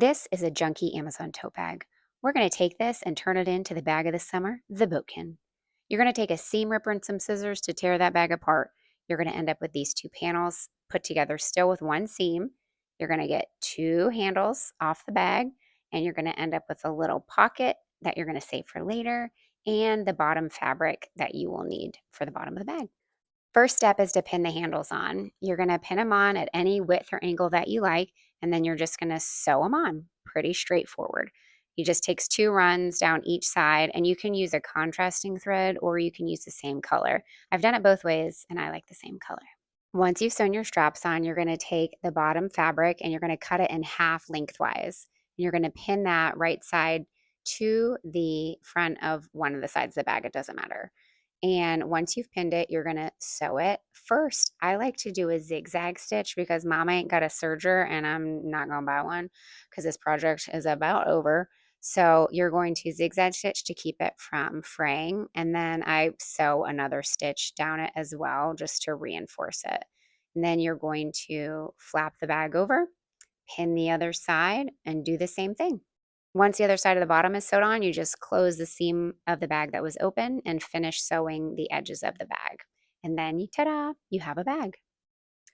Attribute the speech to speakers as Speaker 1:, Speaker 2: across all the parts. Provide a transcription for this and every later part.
Speaker 1: This is a junky Amazon tote bag. We're going to take this and turn it into the bag of the summer, the Boatkin. You're going to take a seam ripper and some scissors to tear that bag apart. You're going to end up with these two panels put together still with one seam. You're going to get two handles off the bag, and you're going to end up with a little pocket that you're going to save for later, and the bottom fabric that you will need for the bottom of the bag. First step is to pin the handles on. You're going to pin them on at any width or angle that you like, and then you're just going to sew them on. Pretty straightforward. It just takes 2 runs down each side, and you can use a contrasting thread or you can use the same color. I've done it both ways, and I like the same color. Once you've sewn your straps on, you're going to take the bottom fabric and you're going to cut it in half lengthwise. And you're going to pin that right side to the front of one of the sides of the bag. It doesn't matter. And once you've pinned it, you're going to sew it. First, I like to do a zigzag stitch because mama ain't got a serger and I'm not going to buy one because this project is about over. So you're going to zigzag stitch to keep it from fraying. And then I sew another stitch down it as well just to reinforce it. And then you're going to flap the bag over, pin the other side, and do the same thing. Once the other side of the bottom is sewed on, you just close the seam of the bag that was open and finish sewing the edges of the bag. And then, ta-da, you have a bag.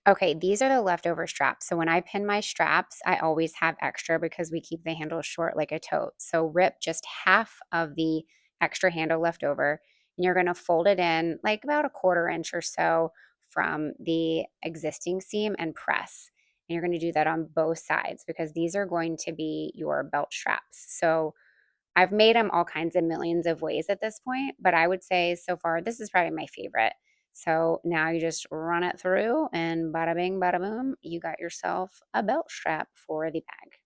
Speaker 1: Okay, these are the leftover straps. So when I pin my straps, I always have extra because we keep the handle short like a tote. So rip just half of the extra handle left over, and you're going to fold it in like about a 1/4 inch or so from the existing seam and press. And you're going to do that on both sides because these are going to be your belt straps. So I've made them all kinds of millions of ways at this point, but I would say so far this is probably my favorite. So now you just run it through and bada bing, bada boom, you got yourself a belt strap for the bag.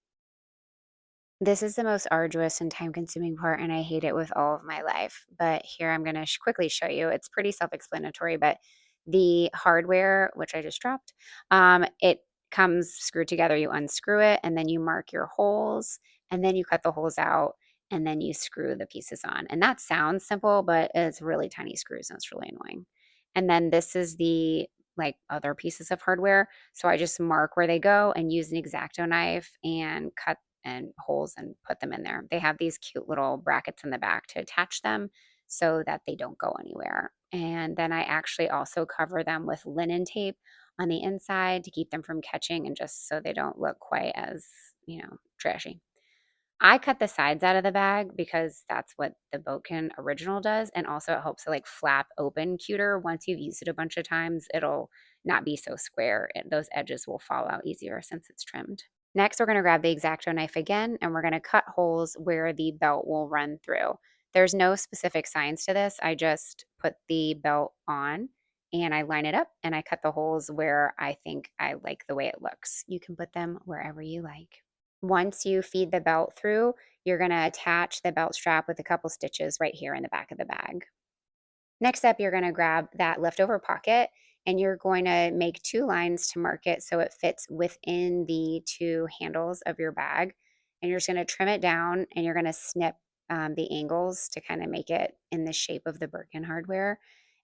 Speaker 1: This is the most arduous and time consuming part, and I hate it with all of my life. But here I'm going to quickly show you. It's pretty self explanatory, but the hardware, which I just dropped, it comes screwed together. You unscrew it, and then you mark your holes, and then you cut the holes out, and then you screw the pieces on. And that sounds simple, but it's really tiny screws, and it's really annoying. And then this is the like other pieces of hardware. So I just mark where they go and use an X-Acto knife and cut and holes and put them in there. They have these cute little brackets in the back to attach them so that they don't go anywhere. And then I actually also cover them with linen tape on the inside to keep them from catching and just so they don't look quite as, trashy. I cut the sides out of the bag because that's what the Boatkin original does. And also it helps to like flap open cuter. Once you've used it a bunch of times, it'll not be so square. Those edges will fall out easier since it's trimmed. Next, we're going to grab the X-Acto knife again, and we're going to cut holes where the belt will run through. There's no specific science to this. I just put the belt on and I line it up and I cut the holes where I think I like the way it looks. You can put them wherever you like. Once you feed the belt through, you're going to attach the belt strap with a couple stitches right here in the back of the bag. Next up, you're going to grab that leftover pocket and you're going to make 2 lines to mark it so it fits within the 2 handles of your bag. And you're just going to trim it down and you're going to snip the angles to kind of make it in the shape of the Birkin hardware.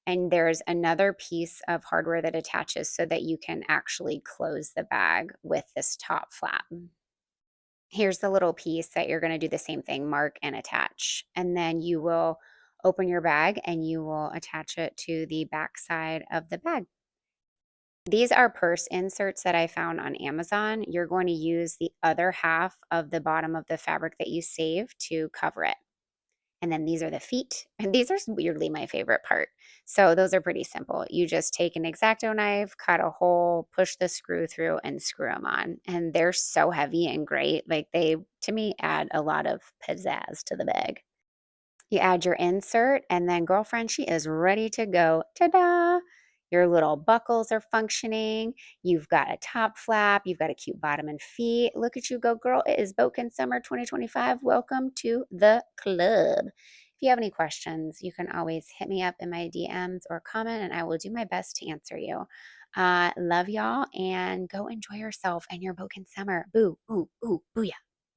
Speaker 1: And there's another piece of hardware that attaches so that you can actually close the bag with this top flap. Here's the little piece that you're going to do the same thing, mark and attach. And then you will open your bag and you will attach it to the back side of the bag. These are purse inserts that I found on Amazon. You're going to use the other half of the bottom of the fabric that you saved to cover it. And then these are the feet. And these are weirdly my favorite part. So those are pretty simple. You just take an X-Acto knife, cut a hole, push the screw through and screw them on. And they're so heavy and great. Like they, to me, add a lot of pizzazz to the bag. You add your insert and then girlfriend, she is ready to go. Ta-da! Your little buckles are functioning. You've got a top flap. You've got a cute bottom and feet. Look at you go, girl. It is Boatkin Summer 2025. Welcome to the club. If you have any questions, you can always hit me up in my DMs or comment, and I will do my best to answer you. Love y'all, and go enjoy yourself and your Boatkin Summer. Boo, ooh, ooh, booyah.